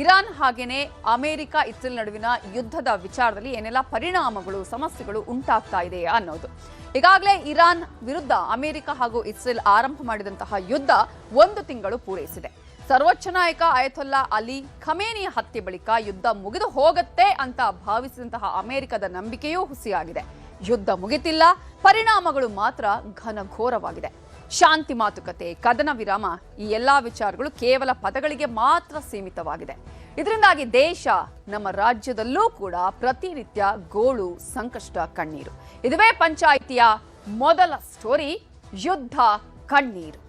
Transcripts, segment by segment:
Iran ಹಾಗೇನೆ America Israel ನಡುವಿನ ಯುದ್ಧದ ವಿಚಾರದಲ್ಲಿ ಏನೆಲ್ಲ ಪರಿಣಾಮಗಳು ಸಮಸ್ಯೆಗಳು ಉಂಟಾಗ್ತಾ ಇದೆ ಅನ್ನೋದು. ಈಗಾಗಲೇ ಇರಾನ್ ವಿರುದ್ಧ ಅಮೆರಿಕ ಹಾಗೂ ಇಸ್ರೇಲ್ ಆರಂಭ ಮಾಡಿದಂತಹ ಯುದ್ಧ 1 ತಿಂಗಳು ಪೂರೈಸಿದೆ. ಸರ್ವೋಚ್ಚ ನಾಯಕ ಅಯತೊಲ್ಲಾ ಅಲಿ ಖಮೇನಿಯ ಹತ್ಯೆ ಬಳಿಕ ಯುದ್ಧ ಮುಗಿದು ಹೋಗುತ್ತೆ ಅಂತ ಭಾವಿಸಿದಂತಹ ಅಮೆರಿಕದ ನಂಬಿಕೆಯೂ ಹುಸಿಯಾಗಿದೆ. ಯುದ್ಧ ಮುಗಿತಿಲ್ಲ, ಪರಿಣಾಮಗಳು ಮಾತ್ರ ಘನಘೋರವಾಗಿದೆ. ಶಾಂತಿ ಮಾತುಕತೆ, ಕದನ ವಿರಾಮ, ಈ ಎಲ್ಲಾ ವಿಚಾರಗಳು ಕೇವಲ ಪದಗಳಿಗೆ ಮಾತ್ರ ಸೀಮಿತವಾಗಿದೆ. ಇದರಿಂದಾಗಿ ದೇಶ, ನಮ್ಮ ರಾಜ್ಯದಲ್ಲೂ ಕೂಡ ಪ್ರತಿನಿತ್ಯ ಗೋಳು, ಸಂಕಷ್ಟ, ಕಣ್ಣೀರು. ಇದುವೇ ಪಂಚಾಯಿತಿಯ ಮೊದಲ ಸ್ಟೋರಿ, ಯುದ್ಧ ಕಣ್ಣೀರು.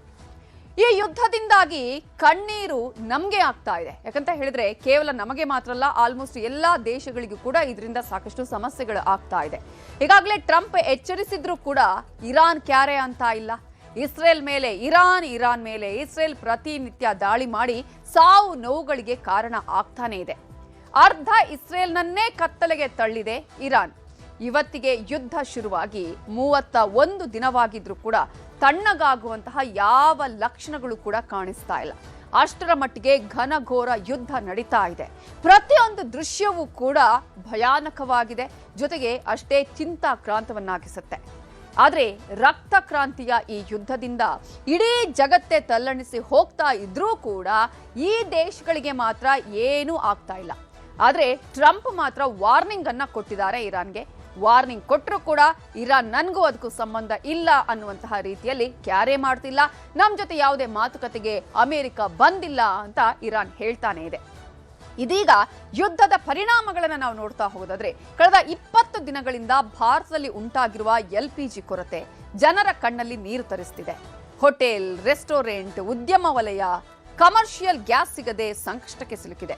ಈ ಯುದ್ಧದಿಂದಾಗಿ ಕಣ್ಣೀರು ನಮಗೆ ಆಗ್ತಾ ಇದೆ. ಯಾಕಂತ ಹೇಳಿದ್ರೆ ಕೇವಲ ನಮಗೆ ಮಾತ್ರ ಅಲ್ಲ, ಆಲ್ಮೋಸ್ಟ್ ಎಲ್ಲಾ ದೇಶಗಳಿಗೂ ಕೂಡ ಇದರಿಂದ ಸಾಕಷ್ಟು ಸಮಸ್ಯೆಗಳು ಆಗ್ತಾ ಇದೆ. ಈಗಾಗಲೇ ಟ್ರಂಪ್ ಎಚ್ಚರಿಸಿದ್ರು ಕೂಡ ಇರಾನ್ ಕ್ಯಾರೆ ಅಂತ ಇಲ್ಲ. ಇಸ್ರೇಲ್ ಮೇಲೆ ಇರಾನ್ ಮೇಲೆ ಇಸ್ರೇಲ್ ಪ್ರತಿನಿತ್ಯ ದಾಳಿ ಮಾಡಿ ಸಾವು ನೋವುಗಳಿಗೆ ಕಾರಣ ಆಗ್ತಾನೆ ಇದೆ. ಅರ್ಧ ಇಸ್ರೇಲ್ನನ್ನೇ ಕತ್ತಲೆಗೆ ತಳ್ಳಿದೆ ಇರಾನ್. ಇವತ್ತಿಗೆ ಯುದ್ಧ ಶುರುವಾಗಿ 31 ದಿನವಾಗಿದ್ರೂ ಕೂಡ ತಣ್ಣಗಾಗುವಂತಹ ಯಾವ ಲಕ್ಷಣಗಳು ಕೂಡ ಕಾಣಿಸ್ತಾ ಇಲ್ಲ. ಅಷ್ಟರ ಮಟ್ಟಿಗೆ ಘನಘೋರ ಯುದ್ಧ ನಡೀತಾ ಇದೆ. ಪ್ರತಿಯೊಂದು ದೃಶ್ಯವೂ ಕೂಡ ಭಯಾನಕವಾಗಿದೆ, ಜೊತೆಗೆ ಅಷ್ಟೇ ಚಿಂತಾಕ್ರಾಂತವನ್ನಾಗಿಸುತ್ತೆ. ಆದರೆ ರಕ್ತ ಕ್ರಾಂತಿಯ ಈ ಯುದ್ಧದಿಂದ ಇಡೀ ಜಗತ್ತೇ ತಲ್ಲಣಿಸಿ ಹೋಗ್ತಾ ಇದ್ರೂ ಕೂಡ ಈ ದೇಶಗಳಿಗೆ ಮಾತ್ರ ಏನೂ ಆಗ್ತಾ ಇಲ್ಲ. ಆದರೆ ಟ್ರಂಪ್ ಮಾತ್ರ ವಾರ್ನಿಂಗ್ ಅನ್ನ ಕೊಟ್ಟಿದ್ದಾರೆ ಇರಾನ್ಗೆ. ವಾರ್ನಿಂಗ್ ಕೊಟ್ಟರು ಕೂಡ ಇರಾನ್ ನನಗೂ ಅದಕ್ಕೂ ಸಂಬಂಧ ಇಲ್ಲ ಅನ್ನುವಂತಹ ರೀತಿಯಲ್ಲಿ ಕ್ಯಾರೆ ಮಾಡ್ತಿಲ್ಲ. ನಮ್ಮ ಜೊತೆ ಯಾವುದೇ ಮಾತುಕತೆಗೆ ಅಮೆರಿಕ ಬಂದಿಲ್ಲ ಅಂತ ಇರಾನ್ ಹೇಳ್ತಾನೆ ಇದೆ. ಇದೀಗ ಯುದ್ಧದ ಪರಿಣಾಮಗಳನ್ನು ನಾವು ನೋಡ್ತಾ ಹೋಗೋದಾದ್ರೆ, ಕಳೆದ 20 ದಿನಗಳಿಂದ ಭಾರತದಲ್ಲಿ ಉಂಟಾಗಿರುವ LPG ಕೊರತೆ ಜನರ ಕಣ್ಣಲ್ಲಿ ನೀರು ತರಿಸ್ತಿದೆ. ಹೋಟೆಲ್, ರೆಸ್ಟೋರೆಂಟ್, ಉದ್ಯಮ ವಲಯ, ಕಮರ್ಷಿಯಲ್ ಗ್ಯಾಸ್ ಸಿಗದೆ ಸಂಕಷ್ಟಕ್ಕೆ ಸಿಲುಕಿದೆ.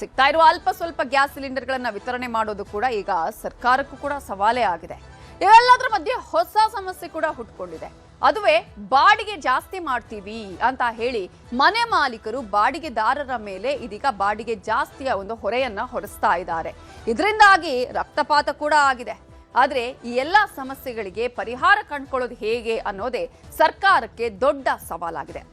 ಸಿಗ್ತಾ ಇರುವ ಅಲ್ಪ ಸ್ವಲ್ಪ ಗ್ಯಾಸ್ ಸಿಲಿಂಡರ್ಗಳನ್ನ ವಿತರಣೆ ಮಾಡೋದು ಕೂಡ ಈಗ ಸರ್ಕಾರಕ್ಕೂ ಕೂಡ ಸವಾಲೇ ಆಗಿದೆ. ಇವೆಲ್ಲದರ ಮಧ್ಯೆ ಹೊಸ ಸಮಸ್ಯೆ ಕೂಡ ಹುಟ್ಕೊಂಡಿದೆ. ಅದುವೇ ಬಾಡಿಗೆ ಜಾಸ್ತಿ ಮಾಡ್ತೀವಿ ಅಂತ ಹೇಳಿ ಮನೆ ಮಾಲೀಕರು ಬಾಡಿಗೆದಾರರ ಮೇಲೆ ಇದೀಗ ಬಾಡಿಗೆ ಜಾಸ್ತಿಯ ಒಂದು ಹೊರೆಯನ್ನ ಹೊರಿಸ್ತಾ ಇದ್ದಾರೆ. ಇದರಿಂದಾಗಿ ರಕ್ತಪಾತ ಕೂಡ ಆಗಿದೆ. ಆದ್ರೆ ಈ ಎಲ್ಲಾ ಸಮಸ್ಯೆಗಳಿಗೆ ಪರಿಹಾರ ಕಂಡುಕೊಳ್ಳೋದು ಹೇಗೆ ಅನ್ನೋದೇ ಸರ್ಕಾರಕ್ಕೆ ದೊಡ್ಡ ಸವಾಲಾಗಿದೆ.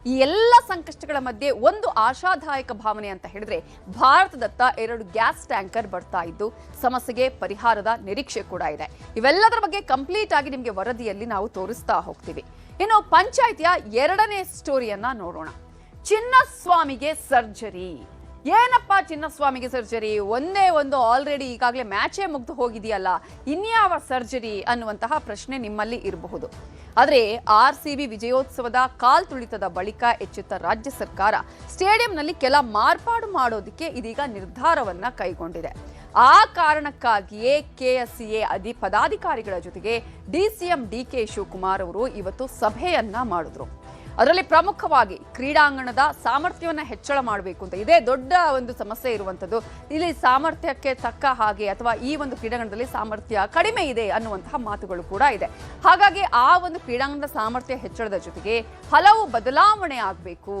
ಈ ಎಲ್ಲ ಸಂಕಷ್ಟಗಳ ಮಧ್ಯೆ ಒಂದು ಆಶಾದಾಯಕ ಭಾವನೆ ಅಂತ ಹೇಳಿದ್ರೆ, ಭಾರತದತ್ತ 2 ಗ್ಯಾಸ್ ಟ್ಯಾಂಕರ್ ಬರ್ತಾ ಇದ್ದು ಸಮಸ್ಯೆಗೆ ಪರಿಹಾರದ ನಿರೀಕ್ಷೆ ಕೂಡ ಇದೆ. ಇವೆಲ್ಲದರ ಬಗ್ಗೆ ಕಂಪ್ಲೀಟ್ ಆಗಿ ನಿಮಗೆ ವರದಿಯಲ್ಲಿ ನಾವು ತೋರಿಸ್ತಾ ಹೋಗ್ತೀವಿ. ಇನ್ನು ಪಂಚಾಯಿತಿಯ 2ನೇ ಸ್ಟೋರಿಯನ್ನ ನೋಡೋಣ. ಚಿನ್ನಸ್ವಾಮಿಗೆ ಸರ್ಜರಿ. ಏನಪ್ಪಾ ಚಿನ್ನಸ್ವಾಮಿಗೆ ಸರ್ಜರಿ? ಒಂದೇ ಒಂದು ಆಲ್ರೆಡಿ ಈಗಾಗಲೇ ಮ್ಯಾಚೇ ಮುಗ್ದು ಹೋಗಿದೆಯಲ್ಲ, ಇನ್ಯಾವ ಸರ್ಜರಿ ಅನ್ನುವಂತಹ ಪ್ರಶ್ನೆ ನಿಮ್ಮಲ್ಲಿ ಇರಬಹುದು. ಆದರೆ RCB ವಿಜಯೋತ್ಸವದ ಕಾಲ್ತುಳಿತದ ಬಳಿಕ ಎಚ್ಚೆತ್ತ ರಾಜ್ಯ ಸರ್ಕಾರ ಸ್ಟೇಡಿಯಂನಲ್ಲಿ ಕೆಲ ಮಾರ್ಪಾಡು ಮಾಡೋದಕ್ಕೆ ಇದೀಗ ನಿರ್ಧಾರವನ್ನ ಕೈಗೊಂಡಿದೆ. ಆ ಕಾರಣಕ್ಕಾಗಿಯೇ KSCA ಪದಾಧಿಕಾರಿಗಳ ಜೊತೆಗೆ DCM DK ಶಿವಕುಮಾರ್ ಅವರು ಇವತ್ತು ಸಭೆಯನ್ನ ಮಾಡಿದ್ರು. ಅದರಲ್ಲಿ ಪ್ರಮುಖವಾಗಿ ಕ್ರೀಡಾಂಗಣದ ಸಾಮರ್ಥ್ಯವನ್ನು ಹೆಚ್ಚಳ ಮಾಡಬೇಕು ಅಂತ. ಇದೇ ದೊಡ್ಡ ಒಂದು ಸಮಸ್ಯೆ ಇರುವಂಥದ್ದು. ಇಲ್ಲಿ ಸಾಮರ್ಥ್ಯಕ್ಕೆ ತಕ್ಕ ಹಾಗೆ ಅಥವಾ ಈ ಒಂದು ಕ್ರೀಡಾಂಗಣದಲ್ಲಿ ಸಾಮರ್ಥ್ಯ ಕಡಿಮೆ ಇದೆ ಅನ್ನುವಂತಹ ಮಾತುಗಳು ಕೂಡ ಇದೆ. ಹಾಗಾಗಿ ಆ ಒಂದು ಕ್ರೀಡಾಂಗಣದ ಸಾಮರ್ಥ್ಯ ಹೆಚ್ಚಳದ ಜೊತೆಗೆ ಹಲವು ಬದಲಾವಣೆ ಆಗಬೇಕು.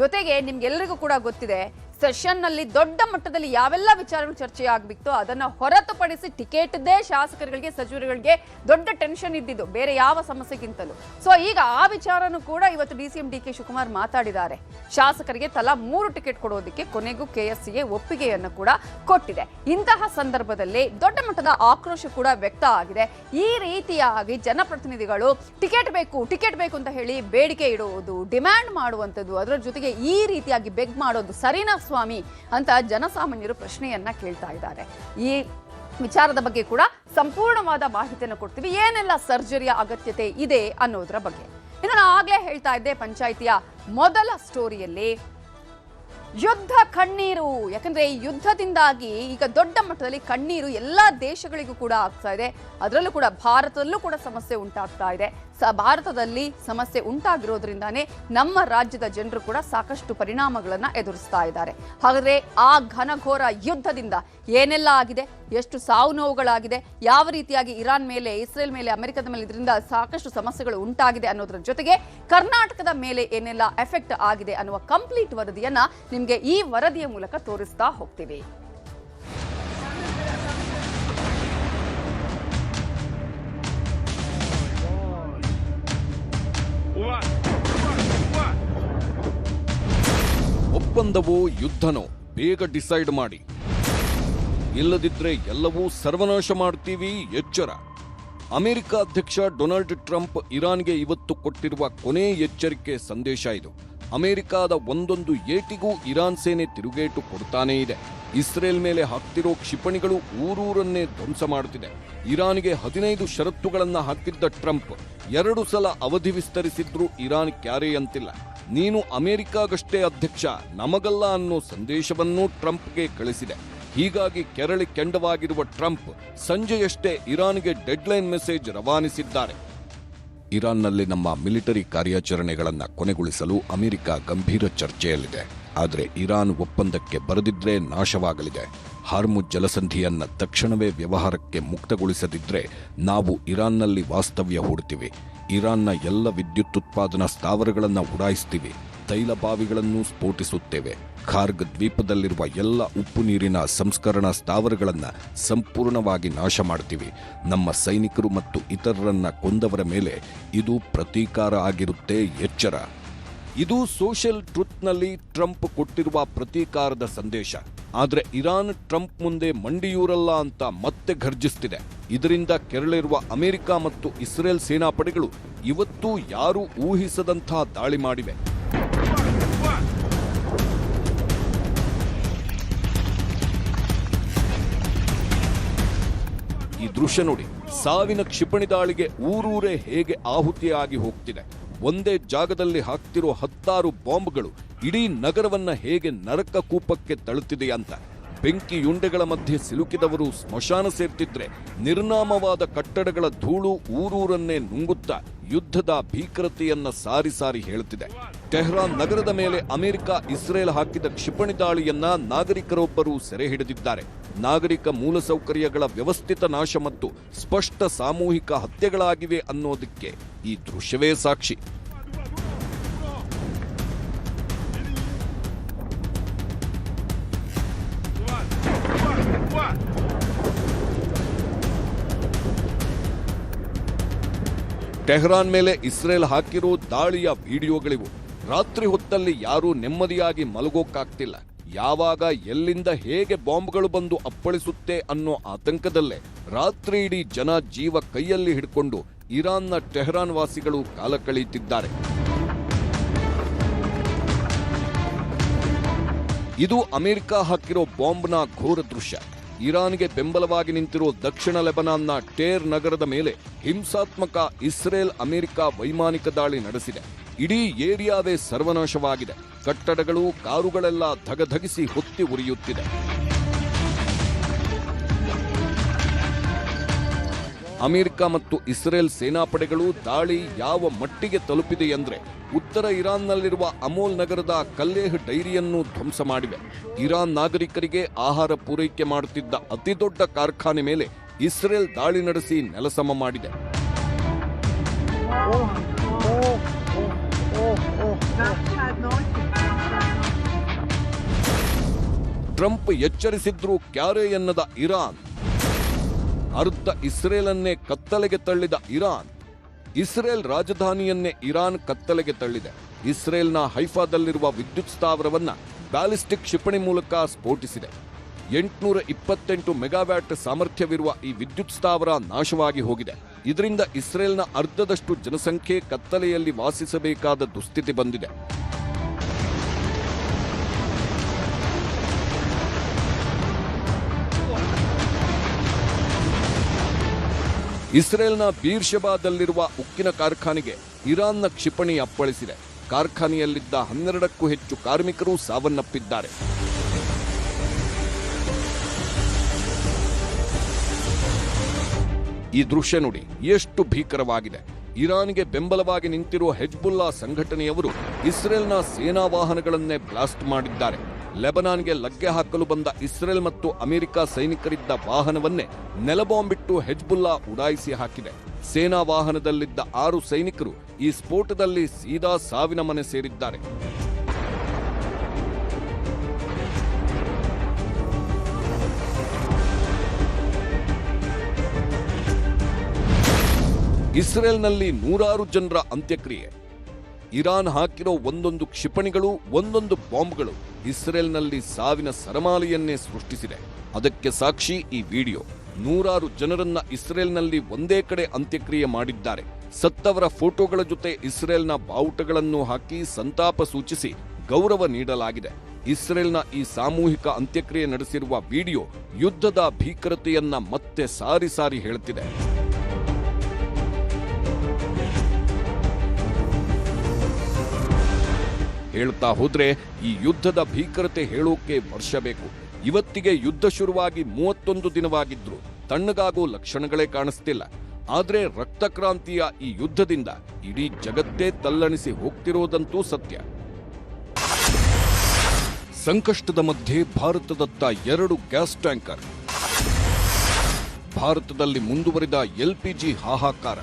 ಜೊತೆಗೆ ನಿಮ್ಗೆಲ್ಲರಿಗೂ ಕೂಡ ಗೊತ್ತಿದೆ, ಸೆಷನ್ನಲ್ಲಿ ದೊಡ್ಡ ಮಟ್ಟದಲ್ಲಿ ಯಾವೆಲ್ಲ ವಿಚಾರಗಳು ಚರ್ಚೆ ಆಗಬೇಕಿತ್ತು ಅದನ್ನ ಹೊರತುಪಡಿಸಿ ಟಿಕೆಟ್ದೇ ಶಾಸಕರುಗಳಿಗೆ, ಸಚಿವರುಗಳಿಗೆ ದೊಡ್ಡ ಟೆನ್ಷನ್ ಇದ್ದಿದ್ದು, ಬೇರೆ ಯಾವ ಸಮಸ್ಯೆಗಿಂತಲೂ. ಸೊ ಈಗ ಆ ವಿಚಾರನೂ ಕೂಡ ಇವತ್ತು DCM DK ಶಿವಕುಮಾರ್ ಮಾತಾಡಿದ್ದಾರೆ. ಶಾಸಕರಿಗೆ ತಲಾ 3 ಟಿಕೆಟ್ ಕೊಡೋದಕ್ಕೆ ಕೊನೆಗೂ KSCA ಒಪ್ಪಿಗೆಯನ್ನು ಕೂಡ ಕೊಟ್ಟಿದೆ. ಇಂತಹ ಸಂದರ್ಭದಲ್ಲಿ ದೊಡ್ಡ ಮಟ್ಟದ ಆಕ್ರೋಶ ಕೂಡ ವ್ಯಕ್ತ ಆಗಿದೆ. ಈ ರೀತಿಯಾಗಿ ಜನಪ್ರತಿನಿಧಿಗಳು ಟಿಕೆಟ್ ಬೇಕು ಅಂತ ಹೇಳಿ ಬೇಡಿಕೆ ಇಡುವುದು, ಡಿಮ್ಯಾಂಡ್ ಮಾಡುವಂಥದ್ದು, ಅದರ ಜೊತೆಗೆ ಈ ರೀತಿಯಾಗಿ ಬೆಗ್ ಮಾಡೋದು ಸರಿನಾ ಸ್ವಾಮಿ ಅಂತ ಜನಸಾಮಾನ್ಯರು ಪ್ರಶ್ನೆಯನ್ನ ಕೇಳ್ತಾ ಇದ್ದಾರೆ. ಈ ವಿಚಾರದ ಬಗ್ಗೆ ಕೂಡ ಸಂಪೂರ್ಣವಾದ ಮಾಹಿತಿಯನ್ನು ಕೊಡ್ತೀವಿ. ಏನೆಲ್ಲ ಸರ್ಜರಿಯ ಅಗತ್ಯತೆ ಇದೆ ಅನ್ನೋದರ ಬಗ್ಗೆ. ಇನ್ನು ನಾನು ಆಗ್ಲೇ ಹೇಳ್ತಾ ಇದ್ದೆ, ಪಂಚಾಯಿತಿಯ ಮೊದಲ ಸ್ಟೋರಿಯಲ್ಲಿ ಯುದ್ಧ ಕಣ್ಣೀರು. ಯಾಕಂದ್ರೆ ಈ ಯುದ್ಧದಿಂದಾಗಿ ಈಗ ದೊಡ್ಡ ಮಟ್ಟದಲ್ಲಿ ಕಣ್ಣೀರು ಎಲ್ಲಾ ದೇಶಗಳಿಗೂ ಕೂಡ ಆಗ್ತಾ ಇದೆ. ಅದರಲ್ಲೂ ಕೂಡ ಭಾರತದಲ್ಲೂ ಕೂಡ ಸಮಸ್ಯೆ ಉಂಟಾಗ್ತಾ ಇದೆ. ಭಾರತದಲ್ಲಿ ಸಮಸ್ಯೆ ಉಂಟಾಗಿರೋದ್ರಿಂದಾನೇ ನಮ್ಮ ರಾಜ್ಯದ ಜನರು ಕೂಡ ಸಾಕಷ್ಟು ಪರಿಣಾಮಗಳನ್ನ ಎದುರಿಸ್ತಾ ಇದ್ದಾರೆ. ಹಾಗಾದ್ರೆ ಆ ಘನಘೋರ ಯುದ್ಧದಿಂದ ಏನೆಲ್ಲ ಆಗಿದೆ, ಎಷ್ಟು ಸಾವು ನೋವುಗಳಾಗಿದೆ, ಯಾವ ರೀತಿಯಾಗಿ ಇರಾನ್ ಮೇಲೆ, ಇಸ್ರೇಲ್ ಮೇಲೆ, ಅಮೆರಿಕದ ಮೇಲೆ ಇದರಿಂದ ಸಾಕಷ್ಟು ಸಮಸ್ಯೆಗಳು ಉಂಟಾಗಿದೆ ಅನ್ನೋದ್ರ ಜೊತೆಗೆ ಕರ್ನಾಟಕದ ಮೇಲೆ ಏನೆಲ್ಲ ಎಫೆಕ್ಟ್ ಆಗಿದೆ ಅನ್ನುವ ಕಂಪ್ಲೀಟ್ ವರದಿಯನ್ನ ನಿಮ್ಗೆ ಈ ವರದಿಯ ಮೂಲಕ ತೋರಿಸ್ತಾ ಹೋಗ್ತೀವಿ. ಒಪ್ಪಂದವೋ ಯುದ್ಧನೋ ಬೇಗ ಡಿಸೈಡ್ ಮಾಡಿ, ಇಲ್ಲದಿದ್ರೆ ಎಲ್ಲವೂ ಸರ್ವನಾಶ ಮಾಡ್ತೀವಿ, ಎಚ್ಚರ. ಅಮೆರಿಕ ಅಧ್ಯಕ್ಷ ಡೊನಾಲ್ಡ್ ಟ್ರಂಪ್ ಇರಾನ್ಗೆ ಇವತ್ತು ಕೊಟ್ಟಿರುವ ಕೊನೆ ಎಚ್ಚರಿಕೆ ಸಂದೇಶ ಇದು. ಅಮೆರಿಕದ ಒಂದೊಂದು ಏಟಿಗೂ ಇರಾನ್ ಸೇನೆ ತಿರುಗೇಟು ಕೊಡ್ತಾನೇ ಇದೆ. ಇಸ್ರೇಲ್ ಮೇಲೆ ಹಾಕ್ತಿರೋ ಕ್ಷಿಪಣಿಗಳು ಊರೂರನ್ನೇ ಧ್ವಂಸ ಮಾಡುತ್ತಿದೆ. ಇರಾನ್ಗೆ 15 ಷರತ್ತುಗಳನ್ನ ಹಾಕಿದ್ದ ಟ್ರಂಪ್ 2 ಸಲ ಅವಧಿ ವಿಸ್ತರಿಸಿದ್ರೂ ಇರಾನ್ ಕ್ಯಾರೆ ಅಂತಿಲ್ಲ. ನೀನು ಅಮೆರಿಕಾಗಷ್ಟೇ ಅಧ್ಯಕ್ಷ, ನಮಗಲ್ಲ ಅನ್ನೋ ಸಂದೇಶವನ್ನೂ ಟ್ರಂಪ್ಗೆ ಕಳಿಸಿದೆ. ಹೀಗಾಗಿ ಕೆರಳಿ ಕೆಂಡವಾಗಿರುವ ಟ್ರಂಪ್ ಸಂಜೆಯಷ್ಟೇ ಇರಾನ್ಗೆ ಡೆಡ್ಲೈನ್ ಮೆಸೇಜ್ ರವಾನಿಸಿದ್ದಾರೆ. ಇರಾನ್ನಲ್ಲಿ ನಮ್ಮ ಮಿಲಿಟರಿ ಕಾರ್ಯಾಚರಣೆಗಳನ್ನು ಕೊನೆಗೊಳಿಸಲು ಅಮೆರಿಕ ಗಂಭೀರ ಚರ್ಚೆಯಲ್ಲಿದೆ. ಆದರೆ ಇರಾನ್ ಒಪ್ಪಂದಕ್ಕೆ ಬರದಿದ್ರೆ ನಾಶವಾಗಲಿದೆ. ಹಾರ್ಮುಜ್ ಜಲಸಂಧಿಯನ್ನ ತಕ್ಷಣವೇ ವ್ಯವಹಾರಕ್ಕೆ ಮುಕ್ತಗೊಳಿಸದಿದ್ರೆ ನಾವು ಇರಾನ್ನಲ್ಲಿ ವಾಸ್ತವ್ಯ ಹೂಡ್ತೀವಿ. ಇರಾನ್ನ ಎಲ್ಲ ವಿದ್ಯುತ್ ಉತ್ಪಾದನಾ ಸ್ಥಾವರಗಳನ್ನು ಉಡಾಯಿಸ್ತೀವಿ. ತೈಲ ಬಾವಿಗಳನ್ನು ಸ್ಫೋಟಿಸುತ್ತೇವೆ. ಖಾರ್ಗ್ ದ್ವೀಪದಲ್ಲಿರುವ ಎಲ್ಲ ಉಪ್ಪು ನೀರಿನ ಸಂಸ್ಕರಣಾ ಸ್ಥಾವರಗಳನ್ನು ಸಂಪೂರ್ಣವಾಗಿ ನಾಶ ಮಾಡ್ತೀವಿ. ನಮ್ಮ ಸೈನಿಕರು ಮತ್ತು ಇತರರನ್ನ ಕೊಂದವರ ಮೇಲೆ ಇದು ಪ್ರತೀಕಾರ ಆಗಿರುತ್ತೆ, ಎಚ್ಚರ. ಇದು ಸೋಷಿಯಲ್ ಟ್ರುತ್ನಲ್ಲಿ ಟ್ರಂಪ್ ಕೊಟ್ಟಿರುವ ಪ್ರತೀಕಾರದ ಸಂದೇಶ. ಆದರೆ ಇರಾನ್ ಟ್ರಂಪ್ ಮುಂದೆ ಮಂಡಿಯೂರಲ್ಲ ಅಂತ ಮತ್ತೆ ಘರ್ಜಿಸುತ್ತಿದೆ. ಇದರಿಂದ ಕೆರಳಿರುವ ಅಮೆರಿಕ ಮತ್ತು ಇಸ್ರೇಲ್ ಸೇನಾಪಡೆಗಳು ಇವತ್ತೂ ಯಾರೂ ಊಹಿಸದಂಥ ದಾಳಿ ಮಾಡಿವೆ. ಈ ದೃಶ್ಯ ನೋಡಿ, ಸಾವಿನ ಕ್ಷಿಪಣಿ ದಾಳಿಗೆ ಊರೂರೇ ಹೇಗೆ ಆಹುತಿಯಾಗಿ ಹೋಗ್ತಿದೆ. ಒಂದೇ ಜಾಗದಲ್ಲಿ ಹಾಕ್ತಿರೋ 10 ಬಾಂಬ್ಗಳು ಇಡೀ ನಗರವನ್ನ ಹೇಗೆ ನರಕ ಕೂಪಕ್ಕೆ ತಳ್ಳುತ್ತಿದೆ ಅಂತ. ಬೆಂಕಿಯುಂಡೆಗಳ ಮಧ್ಯೆ ಸಿಲುಕಿದವರು ಸ್ಮಶಾನ ಸೇರ್ತಿದ್ರೆ ನಿರ್ನಾಮವಾದ ಕಟ್ಟಡಗಳ ಧೂಳು ಊರೂರನ್ನೇ ನುಂಗುತ್ತಾ ಯುದ್ಧದ ಭೀಕರತೆಯನ್ನ ಸಾರಿ ಸಾರಿ ಹೇಳುತ್ತಿದೆ. ಟೆಹರಾನ್ ನಗರದ ಮೇಲೆ ಅಮೆರಿಕ ಇಸ್ರೇಲ್ ಹಾಕಿದ ಕ್ಷಿಪಣಿ ದಾಳಿಯನ್ನ ನಾಗರಿಕರೊಬ್ಬರು ಸೆರೆ ಹಿಡಿದಿದ್ದಾರೆ. ನಾಗರಿಕ ಮೂಲಸೌಕರ್ಯಗಳ ವ್ಯವಸ್ಥಿತ ನಾಶ ಮತ್ತು ಸ್ಪಷ್ಟ ಸಾಮೂಹಿಕ ಹತ್ಯೆಗಳಾಗಿವೆ ಅನ್ನೋದಕ್ಕೆ ಈ ದೃಶ್ಯವೇ ಸಾಕ್ಷಿ. ಟೆಹರಾನ್ ಮೇಲೆ ಇಸ್ರೇಲ್ ಹಾಕಿರೋ ದಾಳಿಯ ವಿಡಿಯೋಗಳಿವು. ರಾತ್ರಿ ಹೊತ್ತಲ್ಲಿ ಯಾರೂ ನೆಮ್ಮದಿಯಾಗಿ ಮಲಗೋಕ್ಕಾಗ್ತಿಲ್ಲ. ಯಾವಾಗ ಎಲ್ಲಿಂದ ಹೇಗೆ ಬಾಂಬ್ಗಳು ಬಂದು ಅಪ್ಪಳಿಸುತ್ತೆ ಅನ್ನೋ ಆತಂಕದಲ್ಲೇ ರಾತ್ರಿ ಇಡೀ ಜನ ಜೀವ ಕೈಯಲ್ಲಿ ಹಿಡ್ಕೊಂಡು ಇರಾನ್ನ ಟೆಹರಾನ್ ವಾಸಿಗಳು ಕಾಲ ಕಳೆಯುತ್ತಿದ್ದಾರೆ. ಇದು ಅಮೆರಿಕ ಹಾಕಿರೋ ಬಾಂಬ್ನ ಘೋರ ದೃಶ್ಯ. ಇರಾನ್ಗೆ ಬೆಂಬಲವಾಗಿ ನಿಂತಿರೋ ದಕ್ಷಿಣ ಲೆಬನಾನ್ನ ಟೇರ್ ನಗರದ ಮೇಲೆ ಹಿಂಸಾತ್ಮಕ ಇಸ್ರೇಲ್ ಅಮೆರಿಕ ವೈಮಾನಿಕ ದಾಳಿ ನಡೆಸಿದೆ. ಇಡೀ ಏರಿಯಾವೇ ಸರ್ವನಾಶವಾಗಿದೆ. ಕಟ್ಟಡಗಳು, ಕಾರುಗಳೆಲ್ಲ ಧಗಧಗಿಸಿ ಹೊತ್ತಿ ಉರಿಯುತ್ತಿದೆ. ಅಮೆರಿಕ ಮತ್ತು ಇಸ್ರೇಲ್ ಸೇನಾಪಡೆಗಳು ದಾಳಿ ಯಾವ ಮಟ್ಟಿಗೆ ತಲುಪಿದೆ ಎಂದ್ರೆ ಉತ್ತರ ಇರಾನ್ನಲ್ಲಿರುವ ಅಮೋಲ್ ನಗರದ ಕಲ್ಲೇಹ್ ಡೈರಿಯನ್ನು ಧ್ವಂಸ ಮಾಡಿವೆ. ಇರಾನ್ ನಾಗರಿಕರಿಗೆ ಆಹಾರ ಪೂರೈಕೆ ಮಾಡುತ್ತಿದ್ದ ಅತಿದೊಡ್ಡ ಕಾರ್ಖಾನೆ ಮೇಲೆ ಇಸ್ರೇಲ್ ದಾಳಿ ನಡೆಸಿ ನೆಲಸಮ ಮಾಡಿದೆ. ಟ್ರಂಪ್ ಎಚ್ಚರಿಸಿದ್ರೂ ಕ್ಯಾರೆ ಎನ್ನದ ಇರಾನ್, ಅರ್ಧ ಇಸ್ರೇಲನ್ನೇ ಕತ್ತಲೆಗೆ ತಳ್ಳಿದ ಇರಾನ್, ಇಸ್ರೇಲ್ ರಾಜಧಾನಿಯನ್ನೇ ಇರಾನ್ ಕತ್ತಲೆಗೆ ತಳ್ಳಿದೆ. ಇಸ್ರೇಲ್ನ ಹೈಫಾದಲ್ಲಿರುವ ವಿದ್ಯುತ್ ಸ್ಥಾವರವನ್ನ ಬ್ಯಾಲಿಸ್ಟಿಕ್ ಕ್ಷಿಪಣಿ ಮೂಲಕ ಸ್ಫೋಟಿಸಿದೆ. 828 ಮೆಗಾವ್ಯಾಟ್ ಸಾಮರ್ಥ್ಯವಿರುವ ಈ ವಿದ್ಯುತ್ ಸ್ಥಾವರ ನಾಶವಾಗಿ ಹೋಗಿದೆ. ಇದರಿಂದ ಇಸ್ರೇಲ್ನ ಅರ್ಧದಷ್ಟು ಜನಸಂಖ್ಯೆ ಕತ್ತಲೆಯಲ್ಲಿ ವಾಸಿಸಬೇಕಾದ ದುಸ್ಥಿತಿ ಬಂದಿದೆ. ಇಸ್ರೇಲ್ನ ಬೀರ್ಷೆಬಾದಲ್ಲಿರುವ ಉಕ್ಕಿನ ಕಾರ್ಖಾನೆಗೆ ಇರಾನ್ನ ಕ್ಷಿಪಣಿ ಅಪ್ಪಳಿಸಿದೆ. ಕಾರ್ಖಾನೆಯಲ್ಲಿದ್ದ 12ಕ್ಕೂ ಹೆಚ್ಚು ಕಾರ್ಮಿಕರು ಸಾವನ್ನಪ್ಪಿದ್ದಾರೆ. ಈ ದೃಶ್ಯ ನೋಡಿ, ಎಷ್ಟು ಭೀಕರವಾಗಿದೆ. ಇರಾನ್ಗೆ ಬೆಂಬಲವಾಗಿ ನಿಂತಿರುವ ಹೆಜ್ಬುಲ್ಲಾ ಸಂಘಟನೆಯವರು ಇಸ್ರೇಲ್ನ ಸೇನಾ ವಾಹನಗಳನ್ನೇ ಬ್ಲಾಸ್ಟ್ ಮಾಡಿದ್ದಾರೆ. ಲೆಬನಾನ್ಗೆ ಲಗ್ಗೆ ಹಾಕಲು ಬಂದ ಇಸ್ರೇಲ್ ಮತ್ತು ಅಮೆರಿಕ ಸೈನಿಕರಿದ್ದ ವಾಹನವನ್ನೇ ನೆಲಬಾಂಬಿಟ್ಟು ಹೆಜ್ಬುಲ್ಲಾ ಉಡಾಯಿಸಿ ಹಾಕಿದೆ. ಸೇನಾ ವಾಹನದಲ್ಲಿದ್ದ 6 ಸೈನಿಕರು ಈ ಸ್ಫೋಟದಲ್ಲಿ ಸೀದಾ ಸಾವಿನ ಮನೆ ಸೇರಿದ್ದಾರೆ. ಇಸ್ರೇಲ್ನಲ್ಲಿ 100 ಜನರ ಅಂತ್ಯಕ್ರಿಯೆ. ಇರಾನ್ ಹಾಕಿರೋ ಒಂದೊಂದು ಕ್ಷಿಪಣಿಗಳು, ಒಂದೊಂದು ಬಾಂಬ್ಗಳು ಇಸ್ರೇಲ್ನಲ್ಲಿ ಸಾವಿನ ಸರಮಾಲೆಯನ್ನೇ ಸೃಷ್ಟಿಸಿದೆ. ಅದಕ್ಕೆ ಸಾಕ್ಷಿ ಈ ವಿಡಿಯೋ. ನೂರಾರು ಜನರನ್ನ ಇಸ್ರೇಲ್ನಲ್ಲಿ ಒಂದೇ ಕಡೆ ಅಂತ್ಯಕ್ರಿಯೆ ಮಾಡಿದ್ದಾರೆ. ಸತ್ತವರ ಫೋಟೋಗಳ ಜೊತೆ ಇಸ್ರೇಲ್ನ ಬಾವುಟಗಳನ್ನು ಹಾಕಿ ಸಂತಾಪ ಸೂಚಿಸಿ ಗೌರವ ನೀಡಲಾಗಿದೆ. ಇಸ್ರೇಲ್ನ ಈ ಸಾಮೂಹಿಕ ಅಂತ್ಯಕ್ರಿಯೆ ನಡೆಸಿರುವ ವಿಡಿಯೋ ಯುದ್ಧದ ಭೀಕರತೆಯನ್ನ ಮತ್ತೆ ಸಾರಿ ಸಾರಿ ಹೇಳುತ್ತಿದೆ. ಹೇಳ್ತಾ ಹೋದ್ರೆ ಈ ಯುದ್ಧದ ಭೀಕರತೆ ಹೇಳೋಕೆ ವರ್ಷ ಬೇಕು. ಇವತ್ತಿಗೆ ಯುದ್ಧ ಶುರುವಾಗಿ 31 ದಿನವಾಗಿದ್ರು ತಣ್ಣಗಾಗೋ ಲಕ್ಷಣಗಳೇ ಕಾಣಿಸ್ತಿಲ್ಲ. ಆದ್ರೆ ರಕ್ತಕ್ರಾಂತಿಯ ಈ ಯುದ್ಧದಿಂದ ಇಡೀ ಜಗತ್ತೇ ತಲ್ಲಣಿಸಿ ಹೋಗ್ತಿರೋದಂತೂ ಸತ್ಯ. ಸಂಕಷ್ಟದ ಮಧ್ಯೆ ಭಾರತದತ್ತ 2 ಗ್ಯಾಸ್ ಟ್ಯಾಂಕರ್. ಭಾರತದಲ್ಲಿ ಮುಂದುವರಿದ LPG ಹಾಹಾಕಾರ.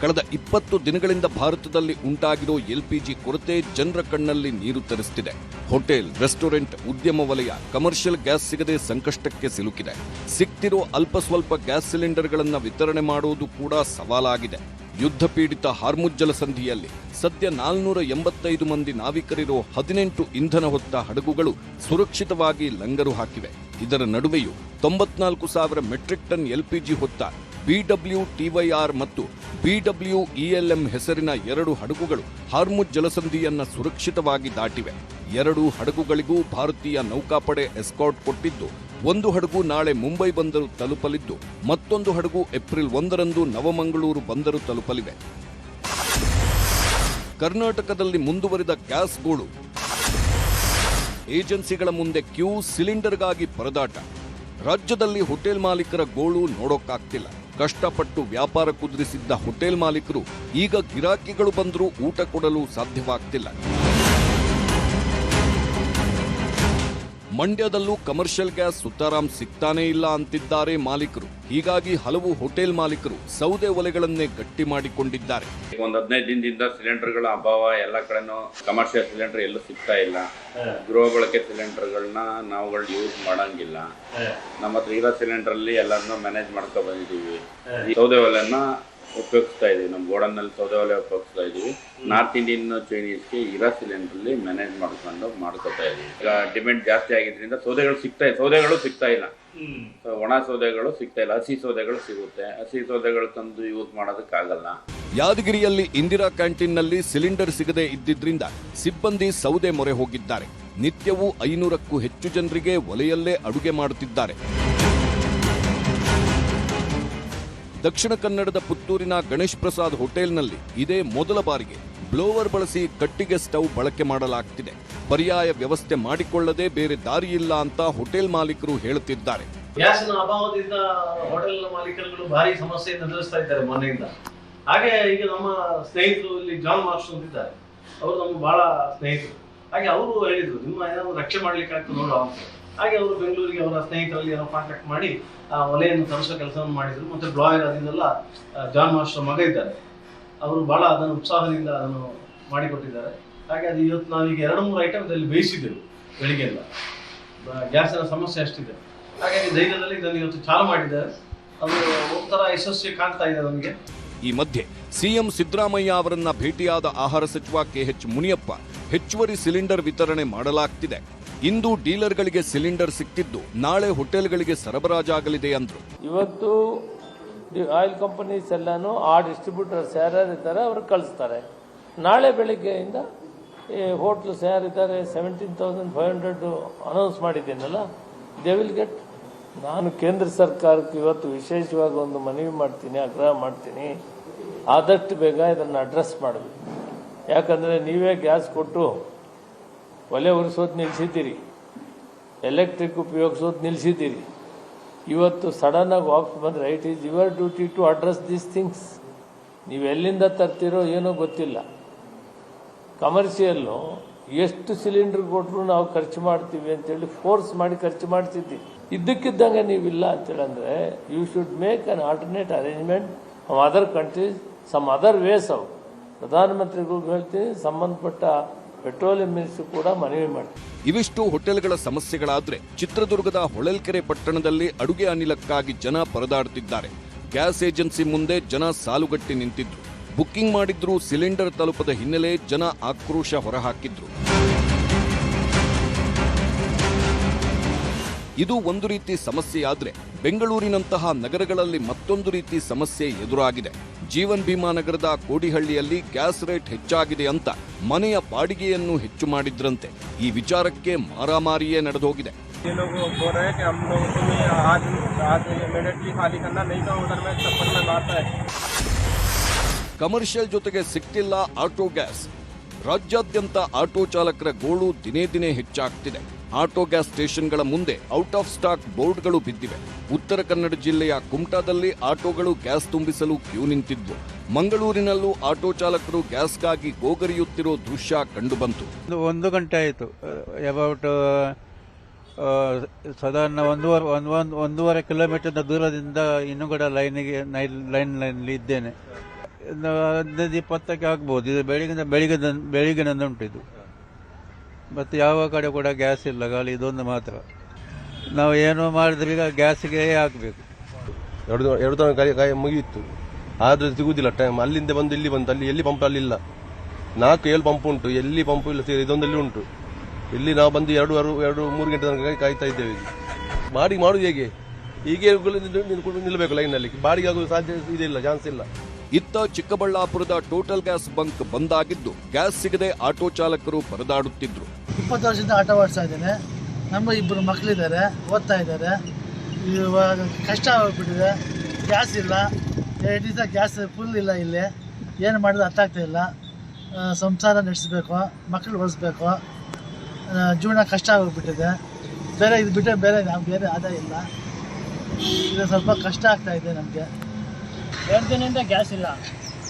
ಕಳೆದ 20 ದಿನಗಳಿಂದ ಭಾರತದಲ್ಲಿ ಉಂಟಾಗಿರೋ LPG ಕೊರತೆ ಜನರ ಕಣ್ಣಲ್ಲಿ ನೀರು ತರಿಸ್ತಿದೆ. ಹೋಟೆಲ್, ರೆಸ್ಟೋರೆಂಟ್, ಉದ್ಯಮ ವಲಯ ಕಮರ್ಷಿಯಲ್ ಗ್ಯಾಸ್ ಸಿಗದೆ ಸಂಕಷ್ಟಕ್ಕೆ ಸಿಲುಕಿದೆ. ಸಿಗ್ತಿರೋ ಅಲ್ಪ ಸ್ವಲ್ಪ ಗ್ಯಾಸ್ ಸಿಲಿಂಡರ್ಗಳನ್ನು ವಿತರಣೆ ಮಾಡೋದು ಕೂಡ ಸವಾಲಾಗಿದೆ. ಯುದ್ಧ ಪೀಡಿತ ಹಾರ್ಮುಜ್ ಜಲಸಂಧಿಯಲ್ಲಿ ಸದ್ಯ 485 ಮಂದಿ ನಾವಿಕರಿರೋ 18 ಇಂಧನ ಹೊತ್ತ ಹಡಗುಗಳು ಸುರಕ್ಷಿತವಾಗಿ ಲಂಗರು ಹಾಕಿವೆ. ಇದರ ನಡುವೆಯೂ 94,000 ಮೆಟ್ರಿಕ್ ಟನ್ LPG ಹೊತ್ತ BWTYR ಮತ್ತು BWELM ಹೆಸರಿನ 2 ಹಡಗುಗಳು ಹಾರ್ಮುಜ್ ಜಲಸಂಧಿಯನ್ನ ಸುರಕ್ಷಿತವಾಗಿ ದಾಟಿವೆ. 2 ಹಡಗುಗಳಿಗೂ ಭಾರತೀಯ ನೌಕಾಪಡೆ ಎಸ್ಕಾರ್ಟ್ ಕೊಟ್ಟಿದ್ದು, ಒಂದು ಹಡಗು ನಾಳೆ ಮುಂಬೈ ಬಂದರು ತಲುಪಲಿದ್ದು, ಮತ್ತೊಂದು ಹಡಗು ಏಪ್ರಿಲ್ 1ರಂದು ನವಮಂಗಳೂರು ಬಂದರು ತಲುಪಲಿವೆ. ಕರ್ನಾಟಕದಲ್ಲಿ ಮುಂದುವರಿದ ಗ್ಯಾಸ್ ಗೋಳು. ಏಜೆನ್ಸಿಗಳ ಮುಂದೆ ಕ್ಯೂ, ಸಿಲಿಂಡರ್ಗಾಗಿ ಪರದಾಟ. ರಾಜ್ಯದಲ್ಲಿ ಹೋಟೆಲ್ ಮಾಲೀಕರ ಗೋಳು ನೋಡೋಕ್ಕಾಗ್ತಿಲ್ಲ. ಕಷ್ಟಪಟ್ಟು ವ್ಯಾಪಾರ ಕುದುರಿಸಿದ್ದ ಹೋಟೆಲ್ ಮಾಲೀಕರು ಈಗ ಗಿರಾಕಿಗಳು ಬಂದರೂ ಊಟ ಕೊಡಲು ಸಾಧ್ಯವಾಗ್ತಿಲ್ಲ. ಮಂಡ್ಯದಲ್ಲೂ ಕಮರ್ಷಿಯಲ್ ಗ್ಯಾಸ್ ಸುತಾರಾಮ್ ಸಿಗ್ತಾನೇ ಇಲ್ಲ ಅಂತಿದ್ದಾರೆ ಮಾಲೀಕರು. ಹೀಗಾಗಿ ಹಲವು ಹೋಟೆಲ್ ಮಾಲೀಕರು ಸೌದೆ ಒಲೆಗಳನ್ನೇ ಗಟ್ಟಿ ಮಾಡಿಕೊಂಡಿದ್ದಾರೆ. ಒಂದು 15 ದಿನದಿಂದ ಸಿಲಿಂಡರ್ಗಳ ಅಭಾವ, ಎಲ್ಲ ಕಡೆನೂ ಕಮರ್ಷಿಯಲ್ ಸಿಲಿಂಡರ್ ಎಲ್ಲೂ ಸಿಗ್ತಾ ಇಲ್ಲ. ಗೃಹ ಬಳಕೆ ಸಿಲಿಂಡರ್ಗಳನ್ನ ನಾವುಗಳು ಯೂಸ್ ಮಾಡಂಗಿಲ್ಲ. ನಮ್ಮ ಹತ್ರ ಇರೋ ಸಿಲಿಂಡರ್ ಅಲ್ಲಿ ಎಲ್ಲರನ್ನೂ ಮ್ಯಾನೇಜ್ ಮಾಡ್ಕೊ ಬಂದಿದ್ದೀವಿ. ಸೌದೆ ಒಲೆಯನ್ನ ಉಪಯೋಗಿಸ್ತಾ ಇದೀವಿ. ನಮ್ಮ ಗೋಡನ್ನಲ್ಲಿ ಸೌದೆ ಒಲೆ ಉಪಯೋಗಿಸ್ತಾ ಇದೀವಿ. ನಾರ್ತ್ ಇಂಡಿಯನ್ ಚೈನೀಸ್ಗೆ ಇರೋ ಸಿಲಿಂಡರ್ ಅಲ್ಲಿ ಮ್ಯಾನೇಜ್ ಮಾಡ್ಕೊತಾ ಇದೀವಿ. ಈಗ ಡಿಮ್ಯಾಂಡ್ ಜಾಸ್ತಿ ಆಗಿದ್ರಿಂದ ಸೌದೆಗಳು ಸಿಗ್ತಾ ಇಲ್ಲ. ಒಣ ಸೌದೆಗಳು ಸಿಗ್ತಾ ಇಲ್ಲ. ಹಸಿ ಸೌದೆಗಳು ಸಿಗುತ್ತೆ. ಹಸಿ ಸೌದೆಗಳು ತಂದು ಯೂಸ್ ಮಾಡೋದಕ್ಕಾಗಲ್ಲ. ಯಾದಗಿರಿಯಲ್ಲಿ ಇಂದಿರಾ ಕ್ಯಾಂಟೀನ್ನಲ್ಲಿ ಸಿಲಿಂಡರ್ ಸಿಗದೆ ಇದ್ದಿದ್ರಿಂದ ಸಿಬ್ಬಂದಿ ಸೌದೆ ಮೊರೆ ಹೋಗಿದ್ದಾರೆ. ನಿತ್ಯವೂ 500ಕ್ಕೂ ಹೆಚ್ಚು ಜನರಿಗೆ ಒಲೆಯಲ್ಲೇ ಅಡುಗೆ ಮಾಡುತ್ತಿದ್ದಾರೆ. ದಕ್ಷಿಣ ಕನ್ನಡದ ಪುತ್ತೂರಿನ ಗಣೇಶ್ ಪ್ರಸಾದ್ ಹೋಟೆಲ್ನಲ್ಲಿ ಇದೇ ಮೊದಲ ಬಾರಿಗೆ ಬ್ಲೋವರ್ ಬಳಸಿ ಕಟ್ಟಿಗೆ ಸ್ಟವ್ ಬಳಕೆ ಮಾಡಲಾಗ್ತಿದೆ. ಪರ್ಯಾಯ ವ್ಯವಸ್ಥೆ ಮಾಡಿಕೊಳ್ಳದೆ ಬೇರೆ ದಾರಿಯಿಲ್ಲ ಅಂತ ಹೋಟೆಲ್ ಮಾಲೀಕರು ಹೇಳುತ್ತಿದ್ದಾರೆ. ಗ್ಯಾಸಿನ ಅಭಾವದಿಂದ ಹೋಟೆಲ್ ಮಾಲೀಕರುಗಳು ಭಾರಿ ಸಮಸ್ಯೆಯನ್ನು ಎದುರಿಸ್ತಾ ಇದ್ದಾರೆ ಮೊನ್ನೆಯಿಂದ. ಹಾಗೆ ಈಗ ನಮ್ಮ ಸ್ನೇಹಿತರು ಇಲ್ಲಿ ಜಾನ್ ಮಾಸ್ಟರ್ ಅಂತಿದ್ದಾರೆ, ಅವರು ನಮ್ಮ ಬಹಳ ಸ್ನೇಹಿತರು. ಹಾಗೆ ಅವರು ಹೇಳಿದ್ರು, ನಿಮ್ಮ ಏನಾದ್ರು ರಕ್ಷೆ ಮಾಡ್ಲಿಕ್ಕೆ ಆಗ್ತದೆ ನೋಡುವ ಅಂತ. ಹಾಗೆ ಅವರು ಬೆಂಗಳೂರಿಗೆ ಅವರ ಸ್ನೇಹಿತರಲ್ಲಿ ಏನೋ ಕಾಂಟ್ಯಾಕ್ಟ್ ಮಾಡಿ ಆ ಒಲೆಯನ್ನು ತರಿಸೋ ಕೆಲಸವನ್ನು ಮಾಡಿದ್ರು. ಮತ್ತೆ ಬ್ಲಾಯರ್ ಅದನ್ನೆಲ್ಲ ಜಾನ್ ಮಾಸ್ಟರ್ ಮಗ ಇದ್ದಾರೆ, ಅವರು ಬಹಳ ಅದನ್ನು ಉತ್ಸಾಹದಿಂದ ಅದನ್ನು ಮಾಡಿಕೊಟ್ಟಿದ್ದಾರೆ. ಹಾಗೆ ಅದು ಇವತ್ತು ನಾವೀಗ 2-3 ಐಟಮ್ ಇದರಲ್ಲಿ ಬೇಯಿಸಿದ್ದೆವು ಬೆಳಿಗ್ಗೆ ಎಲ್ಲ. ಗ್ಯಾಸಿನ ಸಮಸ್ಯೆ ಅಷ್ಟಿದೆ. ಹಾಗಾಗಿ ಧೈರ್ಯದಲ್ಲಿ ಇದನ್ನು ಇವತ್ತು ಚಾಲು ಮಾಡಿದ್ದಾರೆ. ಅದು ಒಂಥರ ಯಶಸ್ವಿ ಕಾಣ್ತಾ ಇದೆ ನಮಗೆ. ಈ ಮಧ್ಯೆ ಸಿಎಂ ಸಿದ್ದರಾಮಯ್ಯ ಅವರನ್ನ ಭೇಟಿಯಾದ ಆಹಾರ ಸಚಿವ KH ಮುನಿಯಪ್ಪ ಹೆಚ್ಚುವರಿ ಸಿಲಿಂಡರ್ ವಿತರಣೆ ಮಾಡಲಾಗ್ತಿದೆ. ಇಂದು ಡೀಲರ್ಗಳಿಗೆ ಸಿಲಿಂಡರ್ ಸಿಕ್ತಿದ್ದು ನಾಳೆ ಹೋಟೆಲ್ಗಳಿಗೆ ಸರಬರಾಜಾಗಲಿದೆ ಅಂದ್ರು. ಇವತ್ತು ಆಯಿಲ್ ಕಂಪನೀಸ್ ಎಲ್ಲಾನು ಆ ಡಿಸ್ಟ್ರಿಬ್ಯೂಟರ್ಸ್ ಯಾರ್ಯಾರಿದ್ದಾರೆ ಅವರು ಕಳಿಸ್ತಾರೆ. ನಾಳೆ ಬೆಳಿಗ್ಗೆಯಿಂದ ಹೋಟ್ಲ್ಸ್ ಯಾರಿದ್ದಾರೆ 17,500 ಅನೌನ್ಸ್ ಮಾಡಿದ್ದೇನಲ್ಲ, ದೇ ವಿಲ್ ಗೆಟ್. ನಾನು ಕೇಂದ್ರ ಸರ್ಕಾರಕ್ಕೆ ಇವತ್ತು ವಿಶೇಷವಾಗಿ ಒಂದು ಮನವಿ ಮಾಡ್ತೀನಿ, ಆಗ್ರಹ ಮಾಡ್ತೀನಿ, ಆದಷ್ಟು ಬೇಗ ಇದನ್ನು ಅಡ್ರೆಸ್ ಮಾಡಬೇಕು. ಯಾಕಂದರೆ ನೀವೇ ಗ್ಯಾಸ್ ಕೊಟ್ಟು ಒಲೆ ಉರಿಸೋದು ನಿಲ್ಲಿಸಿದ್ದೀರಿ, ಎಲೆಕ್ಟ್ರಿಕ್ ಉಪಯೋಗಿಸೋದು ನಿಲ್ಲಿಸಿದ್ದೀರಿ. ಇವತ್ತು ಸಡನ್ನಾಗಿ ವಾಪಸ್ ಬಂದರೆ it is your duty to address these things. ನೀವು ಎಲ್ಲಿಂದ ತರ್ತಿರೋ ಏನೋ ಗೊತ್ತಿಲ್ಲ. ಕಮರ್ಷಿಯಲ್ಲು ಎಷ್ಟು ಸಿಲಿಂಡರ್ ಕೊಟ್ಟರು ನಾವು ಖರ್ಚು ಮಾಡ್ತೀವಿ ಅಂತೇಳಿ ಫೋರ್ಸ್ ಮಾಡಿ ಖರ್ಚು ಮಾಡ್ತಿದ್ದೀವಿ. ಇದ್ದಕ್ಕಿದ್ದಂಗೆ ನೀವಿಲ್ಲ ಅಂತೇಳಿ ಅಂದರೆ you should make an alternate arrangement from other countries, some other ways of. ಪ್ರಧಾನಮಂತ್ರಿಗಳಿಗೂ ಹೇಳ್ತೀನಿ, ಸಂಬಂಧಪಟ್ಟ ಪೆಟ್ರೋಲಿಯಂ ಮಿನಿಸ್ಟರ್ ಕೂಡ ಮನವಿ ಮಾಡ್ತೀನಿ. ಇವಿಷ್ಟು ಹೋಟೆಲ್ಗಳ ಸಮಸ್ಯೆಗಳಾದ್ರೆ ಚಿತ್ರದುರ್ಗದ ಹೊಳಲ್ಕೆರೆ ಪಟ್ಟಣದಲ್ಲಿ ಅಡುಗೆ ಅನಿಲಕ್ಕಾಗಿ ಜನ ಪರದಾಡುತ್ತಿದ್ದಾರೆ. ಗ್ಯಾಸ್ ಏಜೆನ್ಸಿ ಮುಂದೆ ಜನ ಸಾಲುಗಟ್ಟಿ ನಿಂತಿದ್ರು. ಬುಕ್ಕಿಂಗ್ ಮಾಡಿದ್ರೂ ಸಿಲಿಂಡರ್ ತಲುಪದ ಹಿನ್ನೆಲೆ ಜನ ಆಕ್ರೋಶ ಹೊರಹಾಕಿದ್ರು. ಇದು ಒಂದು ರೀತಿ ಸಮಸ್ಯೆಯಾದ್ರೆ ಬೆಂಗಳೂರಿನಂತಹ ನಗರಗಳಲ್ಲಿ ಮತ್ತೊಂದು ರೀತಿ ಸಮಸ್ಯೆ ಎದುರಾಗಿದೆ. ಜೀವನ್ ಭೀಮಾ ನಗರದ ಕೋಡಿಹಳ್ಳಿಯಲ್ಲಿ ಗ್ಯಾಸ್ ರೇಟ್ ಹೆಚ್ಚಾಗಿದೆ ಅಂತ ಮನೆಯ ಬಾಡಿಗೆಯನ್ನು ಹೆಚ್ಚು ಮಾಡಿದ್ರಂತೆ. ಈ ವಿಚಾರಕ್ಕೆ ಮಾರಾಮಾರಿಯೇ ನಡೆದೋಗಿದೆ. ಕಮರ್ಷಿಯಲ್ ಜೊತೆಗೆ ಸಿಕ್ತಿಲ್ಲ ಆಟೋ ಗ್ಯಾಸ್. ರಾಜ್ಯಾದ್ಯಂತ ಆಟೋ ಚಾಲಕರ ಗೋಳು ದಿನೇ ದಿನೇ ಹೆಚ್ಚಾಗ್ತಿದೆ. ಆಟೋ ಗ್ಯಾಸ್ ಸ್ಟೇಷನ್ಗಳ ಮುಂದೆ ಔಟ್ ಆಫ್ ಸ್ಟಾಕ್ ಬೋರ್ಡ್ಗಳು ಬಿದ್ದಿವೆ. ಉತ್ತರ ಕನ್ನಡ ಜಿಲ್ಲೆಯ ಕುಮಟಾದಲ್ಲಿ ಆಟೋಗಳು ಗ್ಯಾಸ್ ತುಂಬಿಸಲು ಕ್ಯೂ ನಿಂತಿದ್ವು. ಮಂಗಳೂರಿನಲ್ಲೂ ಆಟೋ ಚಾಲಕರು ಗ್ಯಾಸ್ಗಾಗಿ ಗೋಗರಿಯುತ್ತಿರೋ ದೃಶ್ಯ ಕಂಡುಬಂತು. 1 ಗಂಟೆ ಆಯಿತು. ಅಬೌಟ್ ಸಾಧಾರಣ 1.5 ಕಿಲೋಮೀಟರ್ ದೂರದಿಂದ ಇನ್ನೂ ಕೂಡ ಲೈನ್ನಲ್ಲಿ ಇದ್ದೇನೆ. 15-20ಕ್ಕೆ ಆಗ್ಬೋದು. ಇದು ಬೆಳಿಗ್ಗೆನಂದು ಇದು. ಮತ್ತು ಯಾವ ಕಡೆ ಕೂಡ ಗ್ಯಾಸ್ ಇಲ್ಲ, ಖಾಲಿ ಇದೊಂದು ಮಾತ್ರ. ನಾವು ಏನೋ ಮಾಡಿದ್ರೆ ಈಗ ಗ್ಯಾಸ್ಗೆ ಹಾಕಬೇಕು. ಎರಡು ತನಕ ಮುಗಿಯಿತು, ಆದ್ರೆ ಸಿಗುದಿಲ್ಲ ಟೈಮ್. ಅಲ್ಲಿಂದ ಬಂದು ಇಲ್ಲಿ ಬಂತು, ಅಲ್ಲಿ ಎಲ್ಲಿ ಪಂಪ್ ಅಲ್ಲಿ ಇಲ್ಲ. 4-7 ಪಂಪ್ ಉಂಟು, ಎಲ್ಲಿ ಪಂಪ್ ಇಲ್ಲ. ಸೇರಿ ಇದೊಂದಲ್ಲಿ ಉಂಟು. ಇಲ್ಲಿ ನಾವು ಬಂದು 2-3 ಗಂಟೆ ತನಕ ಕಾಯ್ತಾ ಇದ್ದೇವೆ. ಬಾಡಿಗೆ ಮಾಡುದು ಹೇಗೆ? ಹೀಗೆ ನಿಲ್ಲಬೇಕು ಲೈನ್ನಲ್ಲಿ. ಬಾಡಿಗೆ ಆಗುವ ಸಾಧ್ಯ ಇದೆಲ್ಲ, ಚಾನ್ಸ್ ಇಲ್ಲ. ಇತ್ತ ಚಿಕ್ಕಬಳ್ಳಾಪುರದ ಟೋಟಲ್ ಗ್ಯಾಸ್ ಬಂಕ್ ಬಂದಾಗಿದ್ದು ಗ್ಯಾಸ್ ಸಿಗದೆ ಆಟೋ ಚಾಲಕರು ಪರದಾಡುತ್ತಿದ್ರು. 20 ವರ್ಷದಿಂದ ಆಟೋ ಓಡಿಸ್ತಾ ಇದ್ದೇನೆ. ನಮ್ಮ 2 ಮಕ್ಕಳಿದ್ದಾರೆ, ಓದ್ತಾ ಇದ್ದಾರೆ. ಇವಾಗ ಕಷ್ಟ ಆಗ್ಬಿಟ್ಟಿದೆ. ಗ್ಯಾಸ್ ಇಲ್ಲ, 2 ದಿವಸ ಗ್ಯಾಸ್ ಫುಲ್ ಇಲ್ಲ. ಇಲ್ಲಿ ಏನು ಮಾಡೋದು ಅರ್ಥ ಆಗ್ತಾ ಇಲ್ಲ. ಸಂಸಾರ ನಡೆಸಬೇಕು, ಮಕ್ಕಳು ಓದಿಸ್ಬೇಕು, ಜೀವನ ಕಷ್ಟ ಆಗೋಗ್ಬಿಟ್ಟಿದೆ. ಬೇರೆ ಇದು ಬಿಟ್ಟರೆ ಬೇರೆ ಆದಾಯ ಇಲ್ಲ. ಇದು ಸ್ವಲ್ಪ ಕಷ್ಟ ಆಗ್ತಾ ಇದೆ ನಮಗೆ. 2 ದಿನದಿಂದ ಗ್ಯಾಸ್ ಇಲ್ಲ.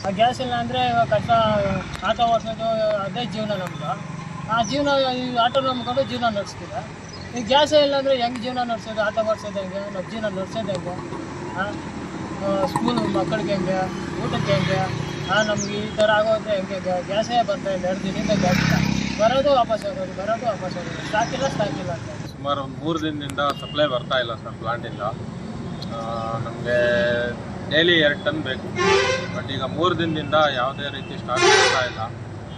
ಆ ಗ್ಯಾಸ್ ಇಲ್ಲ ಅಂದರೆ ಕಷ್ಟ. ಆಟೋ ಓಡಿಸೋದು ಅದೇ ಜೀವನ ನಮ್ಮದು. ಆ ಜೀವನ ಈ ಆಟೋ ನಂಬ್ಕೊಂಡು ಜೀವನ ನಡೆಸ್ತಿದೆ. ಈ ಗ್ಯಾಸೇ ಇಲ್ಲ ಅಂದರೆ ಹೆಂಗೆ ಜೀವನ ನಡೆಸೋದು? ಆಟೋ ಓಡಿಸೋದು ಹೆಂಗೆ? ನಮ್ಮ ಜೀವನ ನಡೆಸೋದು ಹೆಂಗೆ? ಸ್ಕೂಲ್ ಮಕ್ಕಳಿಗೆ ಹೆಂಗೆ? ಊಟಕ್ಕೆ ಹೆಂಗೆ? ನಮ್ಗೆ ಈ ಥರ ಆಗೋದ್ರೆ ಹೆಂಗೆ? ಗ್ಯಾಸೇ ಬರ್ತಾ ಇಲ್ಲ. 2 ದಿನದಿಂದ ಗ್ಯಾಸ್ ಇಲ್ಲ. ಬರೋದು ವಾಪಸ್ ಹೋಗೋದು. ಸ್ಟಾಕ್ ಇಲ್ಲ ಅಂತ. ಸುಮಾರು ಒಂದು 3 ದಿನದಿಂದ ಸಪ್ಲೈ ಬರ್ತಾ ಇಲ್ಲ ಸರ್ ಪ್ಲಾಂಟಿಂದ. ನಮಗೆ ಡೈಲಿ 2 ಟನ್ ಬೇಕು. ಬಟ್ ಈಗ 3 ದಿನದಿಂದ ಯಾವುದೇ ರೀತಿ ಸ್ಟಾಕ್ ಬರ್ತಾ ಇಲ್ಲ.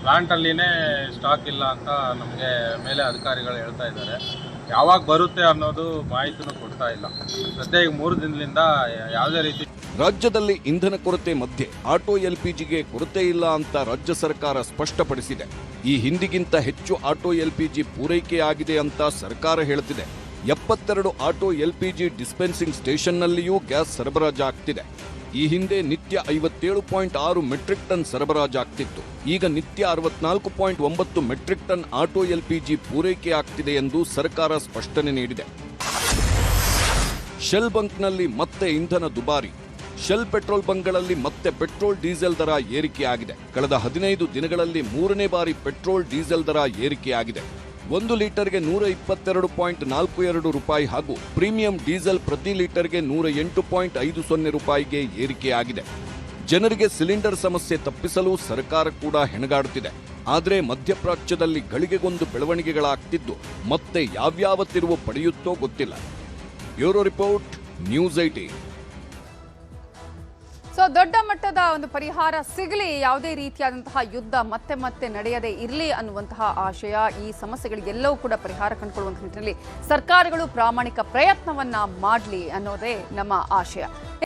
ಪ್ಲಾಂಟಲ್ಲಿನೇ ಸ್ಟಾಕ್ ಇಲ್ಲ ಅಂತ ನಮಗೆ ಮೇಲೆ ಅಧಿಕಾರಿಗಳು ಹೇಳ್ತಾ ಇದ್ದಾರೆ. ಯಾವಾಗ ಬರುತ್ತೆ ಅನ್ನೋದು ಮಾಹಿತಿನೂ ಕೊಡ್ತಾ ಇಲ್ಲ. ಸದ್ಯ ಈಗ 3 ದಿನದಿಂದ ಯಾವುದೇ ರೀತಿ. ರಾಜ್ಯದಲ್ಲಿ ಇಂಧನ ಕೊರತೆ ಮಧ್ಯೆ ಆಟೋ ಎಲ್ಪಿಜಿಗೆ ಕೊರತೆ ಇಲ್ಲ ಅಂತ ರಾಜ್ಯ ಸರ್ಕಾರ ಸ್ಪಷ್ಟಪಡಿಸಿದೆ. ಈ ಹಿಂದಿಗಿಂತ ಹೆಚ್ಚು ಆಟೋ ಎಲ್ಪಿಜಿ ಪೂರೈಕೆ ಆಗಿದೆ ಅಂತ ಸರ್ಕಾರ ಹೇಳ್ತಿದೆ. 72 ಆಟೋ ಎಲ್ಪಿಜಿ ಡಿಸ್ಪೆನ್ಸಿಂಗ್ ಸ್ಟೇಷನ್ನಲ್ಲಿಯೂ ಗ್ಯಾಸ್ ಸರಬರಾಜಾಗ್ತಿದೆ. ಈ ಹಿಂದೆ ನಿತ್ಯ 57.6 ಮೆಟ್ರಿಕ್ ಟನ್ ಸರಬರಾಜಾಗ್ತಿತ್ತು. ಈಗ ನಿತ್ಯ 64.9 ಮೆಟ್ರಿಕ್ ಟನ್ ಆಟೋ ಎಲ್ಪಿಜಿ ಪೂರೈಕೆ ಆಗ್ತಿದೆ ಎಂದು ಸರ್ಕಾರ ಸ್ಪಷ್ಟನೆ ನೀಡಿದೆ. ಶೆಲ್ ಬಂಕ್ನಲ್ಲಿ ಮತ್ತೆ ಇಂಧನ ದುಬಾರಿ. ಶೆಲ್ ಪೆಟ್ರೋಲ್ ಬಂಕ್ಗಳಲ್ಲಿ ಮತ್ತೆ ಪೆಟ್ರೋಲ್ ಡೀಸೆಲ್ ದರ ಏರಿಕೆಯಾಗಿದೆ. ಕಳೆದ 15 ದಿನಗಳಲ್ಲಿ 3ನೇ ಬಾರಿ ಪೆಟ್ರೋಲ್ ಡೀಸೆಲ್ ದರ ಏರಿಕೆಯಾಗಿದೆ. 1 ಲೀಟರ್ಗೆ 122.42 ರೂಪಾಯಿ ಹಾಗೂ ಪ್ರೀಮಿಯಂ ಡೀಸೆಲ್ ಪ್ರತಿ ಲೀಟರ್ಗೆ 108.50 ರೂಪಾಯಿಗೆ ಏರಿಕೆಯಾಗಿದೆ. ಜನರಿಗೆ ಸಿಲಿಂಡರ್ ಸಮಸ್ಯೆ ತಪ್ಪಿಸಲು ಸರ್ಕಾರ ಕೂಡ ಹೆಣಗಾಡುತ್ತಿದೆ. ಆದರೆ ಮಧ್ಯಪ್ರಾಚ್ಯದಲ್ಲಿ ಗಳಿಗೆಗೊಂದು ಬೆಳವಣಿಗೆಗಳಾಗ್ತಿದ್ದು ಮತ್ತೆ ಯಾವ್ಯಾವ ತಿರುವು ಪಡೆಯುತ್ತೋ ಗೊತ್ತಿಲ್ಲ. Bureau report, news 18. ಸೊ ದೊಡ್ಡ ಮಟ್ಟದ ಒಂದು ಪರಿಹಾರ ಸಿಗಲಿ, ಯಾವುದೇ ರೀತಿಯಾದಂತಹ ಯುದ್ಧ ಮತ್ತೆ ಮತ್ತೆ ನಡೆಯದೇ ಇರಲಿ ಅನ್ನುವಂತಹ ಆಶಯ. ಈ ಸಮಸ್ಯೆಗಳಿಗೆಲ್ಲವೂ ಕೂಡ ಪರಿಹಾರ ಕಂಡುಕೊಳ್ಳುವಂತಹ ನಿಟ್ಟಿನಲ್ಲಿ ಸರ್ಕಾರಗಳು ಪ್ರಾಮಾಣಿಕ ಪ್ರಯತ್ನವನ್ನ ಮಾಡಲಿ ಅನ್ನೋದೇ ನಮ್ಮ ಆಶಯ.